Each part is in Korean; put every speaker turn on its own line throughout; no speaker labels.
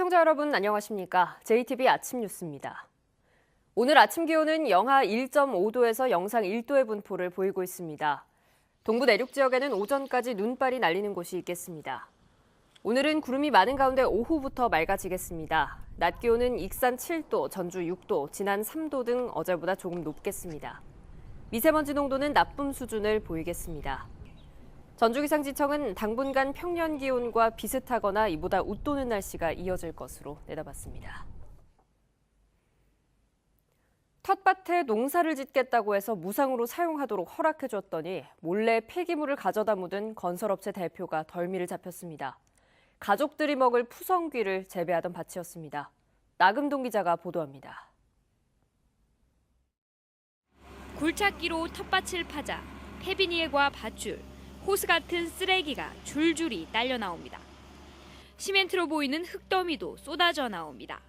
시청자 여러분 안녕하십니까? JTB 아침 뉴스입니다. 오늘 아침 기온은 영하 1.5도에서 영상 1도의 분포를 보이고 있습니다. 동부 내륙 지역에는 오전까지 눈발이 날리는 곳이 있겠습니다. 오늘은 구름이 많은 가운데 오후부터 맑아지겠습니다. 낮 기온은 익산 7도, 전주 6도, 진안 3도 등 어제보다 조금 높겠습니다. 미세먼지 농도는 나쁨 수준을 보이겠습니다. 전주기상지청은 당분간 평년 기온과 비슷하거나 이보다 웃도는 날씨가 이어질 것으로 내다봤습니다. 텃밭에 농사를 짓겠다고 해서 무상으로 사용하도록 허락해줬더니 몰래 폐기물을 가져다 묻은 건설업체 대표가 덜미를 잡혔습니다. 가족들이 먹을 푸성귀를 재배하던 밭이었습니다. 나금동 기자가 보도합니다.
굴착기로 텃밭을 파자 폐비닐과 밧줄, 호스 같은 쓰레기가 줄줄이 딸려 나옵니다. 시멘트로 보이는 흙더미도 쏟아져 나옵니다.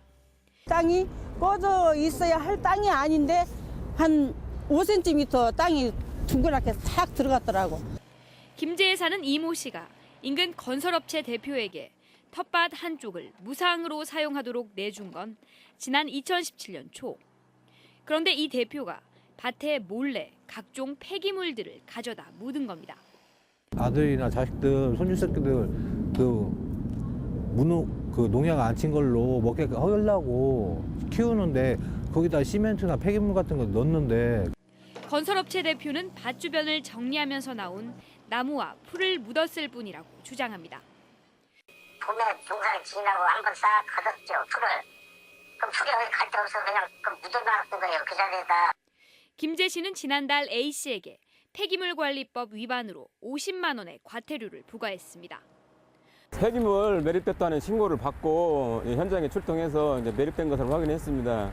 땅이 꺼져 있어야 할 땅이 아닌데 한 5cm 땅이 둥그랗게 탁 들어갔더라고.
김제에 사는 이모 씨가 인근 건설업체 대표에게 텃밭 한쪽을 무상으로 사용하도록 내준 건 지난 2017년 초. 그런데 이 대표가 밭에 몰래 각종 폐기물들을 가져다 묻은 겁니다.
아들이나 자식들, 손주새끼들 농약 안 친 걸로 먹게 하려고 키우는데 거기다 시멘트나 폐기물 같은 거 넣는데.
건설업체 대표는 밭 주변을 정리하면서 나온 나무와 풀을 묻었을 뿐이라고 주장합니다.
봄에 농사를 지나고 한번 싹 걷었죠, 풀을. 그럼 풀이 어디 갈 데 없어 그냥 묻어놨던 거예요, 그 자리에다.
김재 씨는 지난달 A 씨에게 폐기물관리법 위반으로 50만 원의 과태료를 부과했습니다.
폐기물 매립됐다는 신고를 받고 현장에 출동해서 매립된 것을 확인했습니다.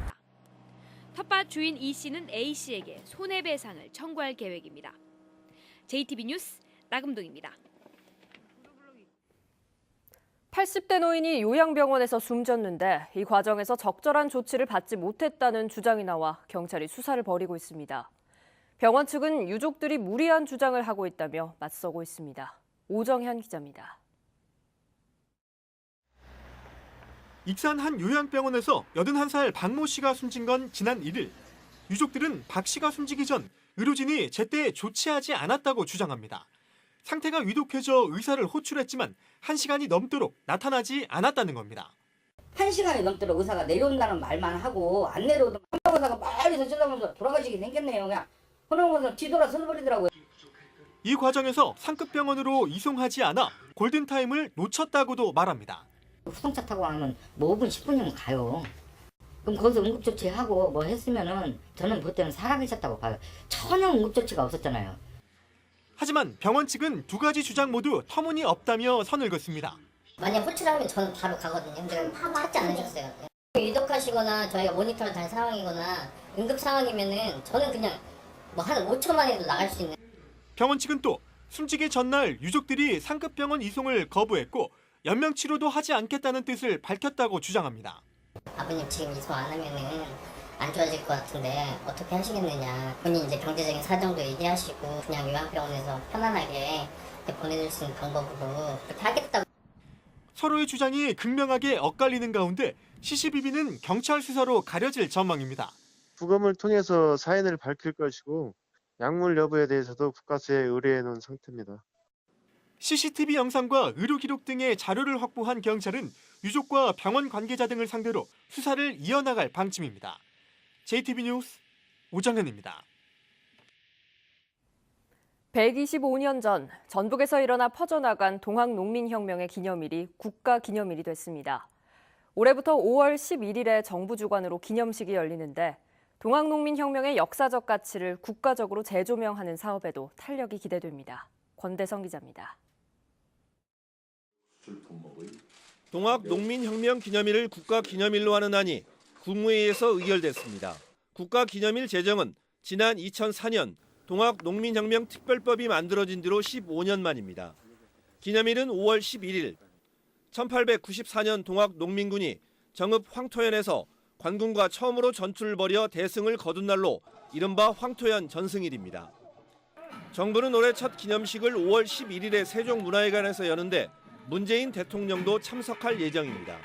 텃밭 주인 이 씨는 A 씨에게 손해배상을 청구할 계획입니다. JTB 뉴스 나금동입니다.
80대 노인이 요양병원에서 숨졌는데 이 과정에서 적절한 조치를 받지 못했다는 주장이 나와 경찰이 수사를 벌이고 있습니다. 병원 측은 유족들이 무리한 주장을 하고 있다며 맞서고 있습니다. 오정현 기자입니다.
익산 한 요양병원에서 81살 박모 씨가 숨진 건 지난 1일. 유족들은 박 씨가 숨지기 전 의료진이 제때 조치하지 않았다고 주장합니다. 상태가 위독해져 의사를 호출했지만 1시간이 넘도록 나타나지 않았다는 겁니다.
1시간이 넘도록 의사가 내려온다는 말만 하고 안 내려오던 의사가 멀리서 쳐다보면서 돌아가시게 생겼네요. 그냥 그러고서 뒤돌아 서버리더라고요.
이 과정에서 상급 병원으로 이송하지 않아 골든타임을 놓쳤다고도 말합니다.
후송차 타고 가면 뭐 5분 10분이면 가요. 그럼 거기서 응급조치하고 뭐 했으면은 저는 그때는 살아계셨다고 봐요. 전혀 응급조치가 없었잖아요.
하지만 병원 측은 두 가지 주장 모두 터무니없다며 선을 긋습니다.
만약 호출하면 저는 바로 가거든요. 근데 찾지 않으셨어요. 위독하시거나 저희가 모니터를 달 상황이거나 응급 상황이면은 저는 그냥 뭐 한 5초 만에도 나갈 수 있는.
병원 측은 또 숨지기 전날 유족들이 상급 병원 이송을 거부했고 연명 치료도 하지 않겠다는 뜻을 밝혔다고 주장합니다.
아버님 지금 이송 안 하면은 안 좋아질 것 같은데 어떻게 하시겠느냐. 본인 이제 경제적인 사정도 얘기하시고 그냥 요양병원에서 편안하게 보내줄 수 있는 방법으로 그렇게 하겠다고.
서로의 주장이 극명하게 엇갈리는 가운데 CCBB는 경찰 수사로 가려질 전망입니다.
부검을 통해서 사인을 밝힐 것이고 약물 여부에 대해서도 국가수에 의뢰해 놓은 상태입니다.
CCTV 영상과 의료 기록 등의 자료를 확보한 경찰은 유족과 병원 관계자 등을 상대로 수사를 이어나갈 방침입니다. JTB 뉴스 오정현입니다.
125년 전 전북에서 일어나 퍼져나간 동학농민혁명의 기념일이 국가기념일이 됐습니다. 올해부터 5월 11일에 정부 주관으로 기념식이 열리는데 동학농민혁명의 역사적 가치를 국가적으로 재조명하는 사업에도 탄력이 기대됩니다. 권대성 기자입니다.
동학농민혁명 기념일을 국가기념일로 하는 안이 국무회의에서 의결됐습니다. 국가기념일 제정은 지난 2004년 동학농민혁명 특별법이 만들어진 뒤로 15년 만입니다. 기념일은 5월 11일 1894년 동학농민군이 정읍 황토현에서 관군과 처음으로 전투를 벌여 대승을 거둔 날로 이른바 황토현 전승일입니다. 정부는 올해 첫 기념식을 5월 11일에 세종문화회관에서 여는데 문재인 대통령도 참석할 예정입니다.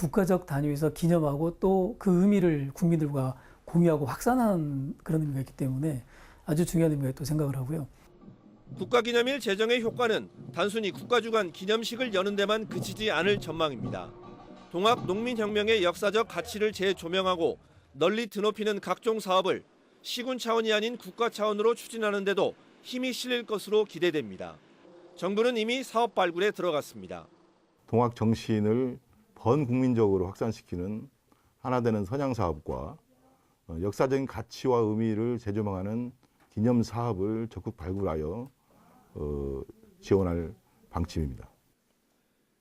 국가적 단위에서 기념하고 또 그 의미를 국민들과 공유하고 확산하는 그런 의미가 있기 때문에 아주 중요한 의미가 있다고 생각을 하고요.
국가기념일 제정의 효과는 단순히 국가주관 기념식을 여는 데만 그치지 않을 전망입니다. 동학 농민혁명의 역사적 가치를 재조명하고 널리 드높이는 각종 사업을 시군 차원이 아닌 국가 차원으로 추진하는 데도 힘이 실릴 것으로 기대됩니다. 정부는 이미 사업 발굴에 들어갔습니다.
동학 정신을 번국민적으로 확산시키는 하나 되는 선양 사업과 역사적인 가치와 의미를 재조명하는 기념 사업을 적극 발굴하여 지원할 방침입니다.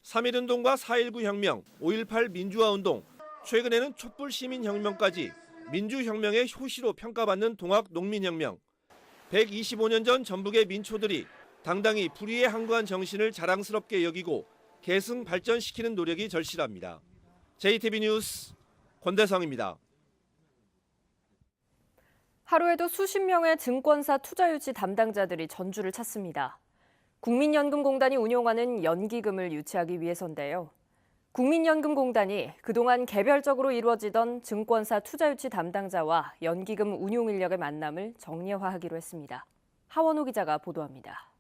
3.1운동과 4.19 혁명, 5.18 민주화운동, 최근에는 촛불 시민혁명까지 민주혁명의 효시로 평가받는 동학 농민혁명. 125년 전 전북의 민초들이 당당히 불의에 항거한 정신을 자랑스럽게 여기고 계승 발전시키는 노력이 절실합니다. JTB 뉴스 권대성입니다.
하루에도 수십 명의 증권사 투자유치 담당자들이 전주를 찾습니다. 국민연금공단이 운용하는 연기금을 유치하기 위해서인데요. 국민연금공단이 그동안 개별적으로 이루어지던 증권사 투자유치 담당자와 연기금 운용 인력의 만남을 정례화하기로 했습니다. 하원호 기자가 보도합니다.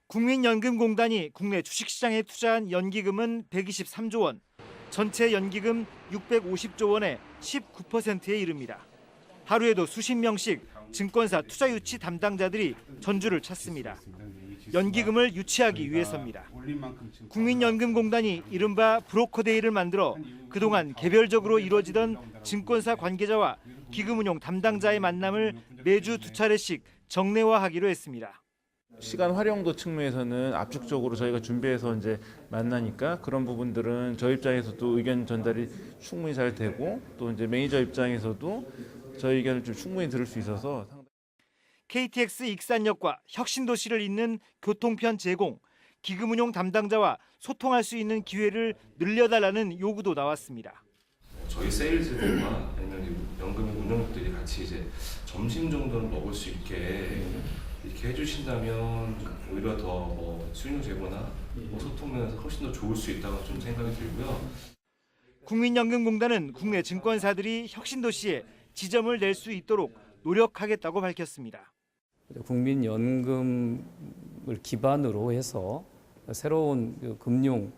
국민연금공단이 국내 주식시장에 투자한 연기금은 123조 원, 전체 연기금 650조 원의 19%에 이릅니다. 하루에도 수십 명씩 증권사 투자유치 담당자들이 전주를 찾습니다. 연기금을 유치하기 위해서입니다. 국민연금공단이 이른바 브로커데이를 만들어 그동안 개별적으로 이루어지던 증권사 관계자와 기금운용 담당자의 만남을 매주 2차례씩 정례화하기로 했습니다.
시간 활용도 측면에서는 압축적으로 저희가 준비해서 이제 만나니까 그런 부분들은 저희 입장에서도 의견 전달이 충분히 잘 되고 또 이제 매니저 입장에서도 저희 의견을 좀 충분히 들을 수 있어서
KTX 익산역과 혁신도시를 잇는 교통편 제공, 기금운용 담당자와 소통할 수 있는 기회를 늘려달라는 요구도 나왔습니다.
저희 세일즈들과 아니면 연금 운용들이 같이 이제 점심 정도는 먹을 수 있게 이렇게 해주신다면 오히려 더 수익률 제고나 소통면에서 훨씬 더 좋을 수 있다고 좀 생각이 들고요.
국민연금공단은 국내 증권사들이 혁신도시에 지점을 낼 수 있도록 노력하겠다고 밝혔습니다.
국민연금을 기반으로 해서 새로운 금융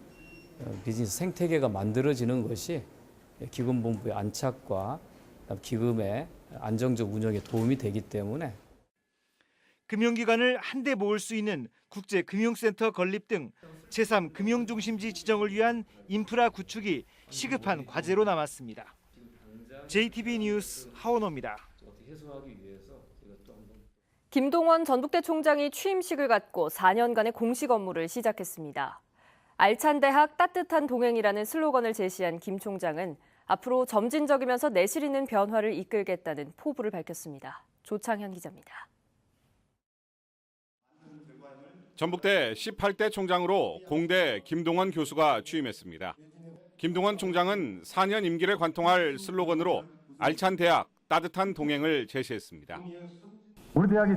비즈니스 생태계가 만들어지는 것이 기금본부의 안착과 기금의 안정적 운영에 도움이 되기 때문에
금융기관을 한데 모을 수 있는 국제금융센터 건립 등 제3 금융중심지 지정을 위한 인프라 구축이 시급한 과제로 남았습니다. JTB 뉴스 하원호입니다.
김동원 전북대 총장이 취임식을 갖고 4년간의 공식 업무를 시작했습니다. 알찬 대학 따뜻한 동행이라는 슬로건을 제시한 김 총장은 앞으로 점진적이면서 내실 있는 변화를 이끌겠다는 포부를 밝혔습니다. 조창현 기자입니다.
전북대 18대 총장으로 공대 김동원 교수가 취임했습니다. 김동원 총장은 4년 임기를 관통할 슬로건으로 알찬 대학, 따뜻한 동행을 제시했습니다.
우리 대학이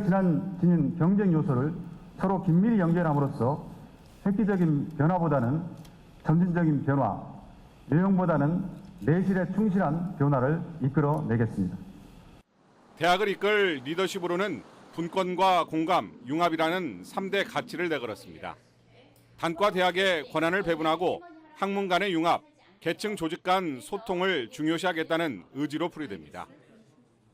지닌 경쟁 요소를 서로 긴밀히 연결함으로써 획기적인 변화보다는 점진적인 변화, 내용보다는 내실에 충실한 변화를 이끌어내겠습니다.
대학을 이끌 리더십으로는 분권과 공감, 융합이라는 3대 가치를 내걸었습니다. 단과 대학의 권한을 배분하고 학문 간의 융합, 계층 조직 간 소통을 중요시하겠다는 의지로 풀이됩니다.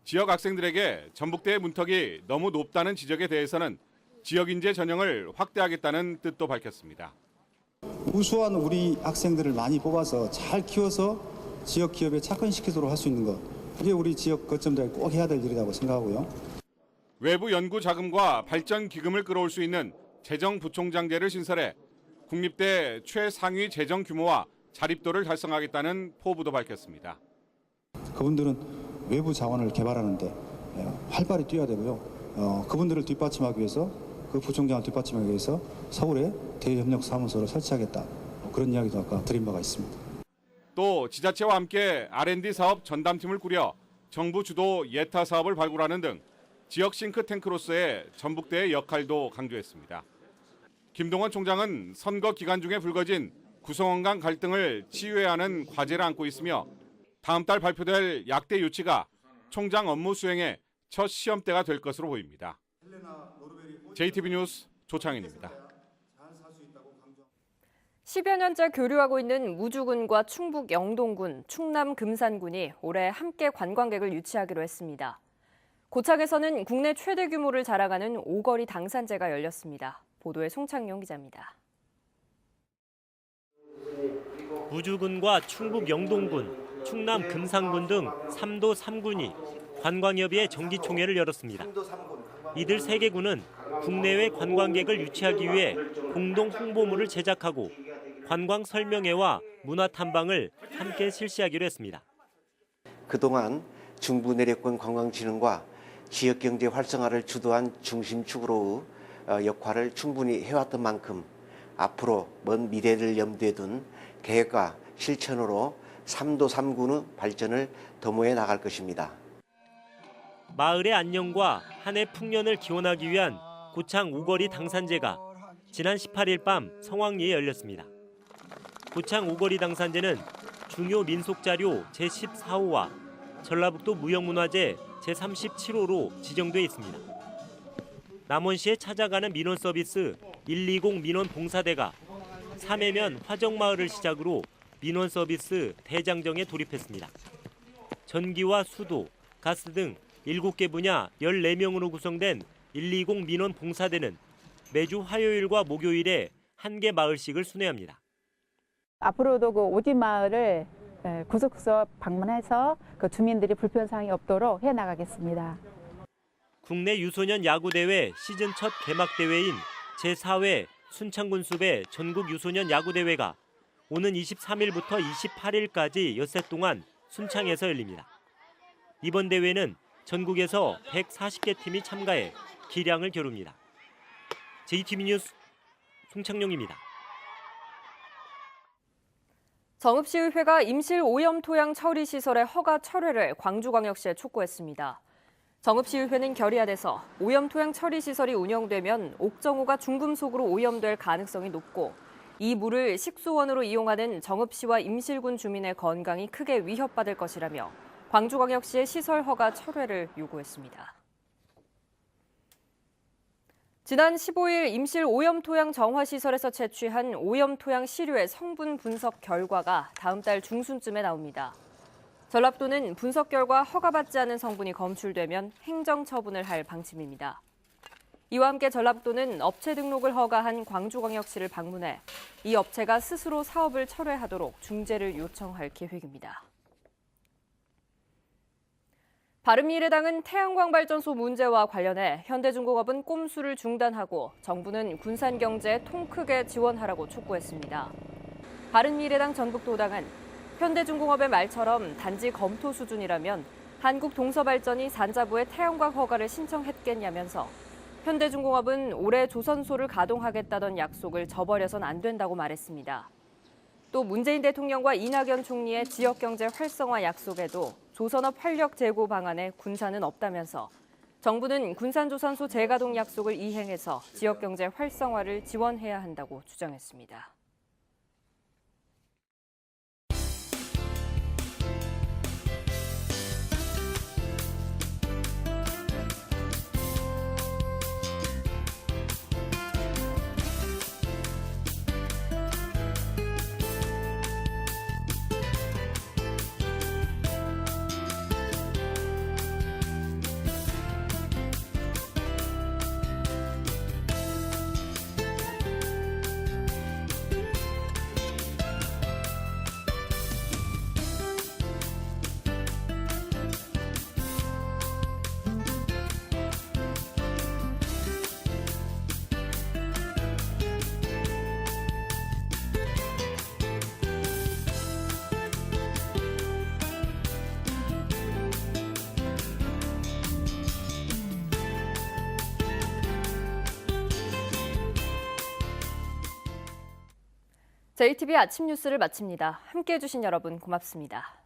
지역 학생들에게 전북대의 문턱이 너무 높다는 지적에 대해서는 지역 인재 전형을 확대하겠다는 뜻도 밝혔습니다.
우수한 우리 학생들을 많이 뽑아서 잘 키워서 지역 기업에 착근시키도록 할 수 있는 것, 이게 우리 지역 거점들이 꼭 해야 될 일이라고 생각하고요.
외부 연구 자금과 발전 기금을 끌어올 수 있는 재정부총장제를 신설해 국립대 최상위 재정 규모와 자립도를 달성하겠다는 포부도 밝혔습니다.
그분들은 외부 자원을 개발하는데 활발히 뛰어야 되고요. 그분들을 뒷받침하기 위해서, 그 부총장을 뒷받침하기 위해서 서울에 대협력사무소를 설치하겠다. 그런 이야기도 아까 드린 바가 있습니다.
또 지자체와 함께 R&D 사업 전담팀을 꾸려 정부 주도 예타 사업을 발굴하는 등 지역 싱크탱크로서의 전북대의 역할도 강조했습니다. 김동원 총장은 선거 기간 중에 불거진 구성원 간 갈등을 치유해야 하는 과제를 안고 있으며 다음 달 발표될 약대 조치가 총장 업무 수행의 첫 시험대가 될 것으로 보입니다. JTB 뉴스 조창현입니다.
10여 년째 교류하고 있는 무주군과 충북 영동군, 충남 금산군이 올해 함께 관광객을 유치하기로 했습니다. 고창에서는 국내 최대 규모를 자랑하는 오거리 당산제가 열렸습니다. 보도에 송창용 기자입니다.
무주군과 충북 영동군, 충남 금산군 등 3도 3군이 관광협의회 정기총회를 열었습니다. 이들 3개 군은 국내외 관광객을 유치하기 위해 공동 홍보물을 제작하고 관광 설명회와 문화 탐방을 함께 실시하기로 했습니다.
그동안 중부 내륙권 관광진흥과 지역경제 활성화를 주도한 중심축으로 역할을 충분히 해왔던 만큼 앞으로 먼 미래를 염두에 둔 계획과 실천으로 3도 3군의 발전을 도모해 나갈 것입니다.
마을의 안녕과 한 해 풍년을 기원하기 위한 고창 오거리 당산제가 지난 18일 밤 성황리에 열렸습니다. 고창 오거리 당산제는 중요 민속자료 제14호와 전라북도 무형문화재 제37호로 지정돼 있습니다. 남원시에 찾아가는 민원 서비스 120 민원 봉사대가 3해면 화정마을을 시작으로 민원 서비스 대장정에 돌입했습니다. 전기와 수도, 가스 등 7개 분야 14명으로 구성된 120 민원 봉사대는 매주 화요일과 목요일에 1개 마을씩을 순회합니다.
앞으로도 그 오지 마을을 구석구석 방문해서 그 주민들이 불편사항이 없도록 해 나가겠습니다.
국내 유소년 야구대회 시즌 첫 개막 대회인 제4회 순창군 숲의 전국 유소년 야구대회가 오는 23일부터 28일까지 엿새 동안 순창에서 열립니다. 이번 대회는 전국에서 140개 팀이 참가해 기량을 겨룹니다. JTB 뉴스 송창용입니다.
정읍시의회가 임실 오염 토양 처리 시설의 허가 철회를 광주광역시에 촉구했습니다. 정읍시의회는 결의안에서 오염 토양 처리 시설이 운영되면 옥정호가 중금속으로 오염될 가능성이 높고 이 물을 식수원으로 이용하는 정읍시와 임실군 주민의 건강이 크게 위협받을 것이라며 광주광역시의 시설 허가 철회를 요구했습니다. 지난 15일 임실 오염토양 정화시설에서 채취한 오염토양 시료의 성분 분석 결과가 다음 달 중순쯤에 나옵니다. 전라북도는 분석 결과 허가받지 않은 성분이 검출되면 행정처분을 할 방침입니다. 이와 함께 전라북도는 업체 등록을 허가한 광주광역시를 방문해 이 업체가 스스로 사업을 철회하도록 중재를 요청할 계획입니다. 바른미래당은 태양광 발전소 문제와 관련해 현대중공업은 꼼수를 중단하고 정부는 군산 경제에 통 크게 지원하라고 촉구했습니다. 바른미래당 전북도당은 현대중공업의 말처럼 단지 검토 수준이라면 한국동서발전이 산자부에 태양광 허가를 신청했겠냐면서 현대중공업은 올해 조선소를 가동하겠다던 약속을 저버려선 안 된다고 말했습니다. 또 문재인 대통령과 이낙연 총리의 지역경제 활성화 약속에도 조선업 활력 제고 방안에 군산은 없다면서 정부는 군산조선소 재가동 약속을 이행해서 지역경제 활성화를 지원해야 한다고 주장했습니다. JTB 아침 뉴스를 마칩니다. 함께해 주신 여러분 고맙습니다.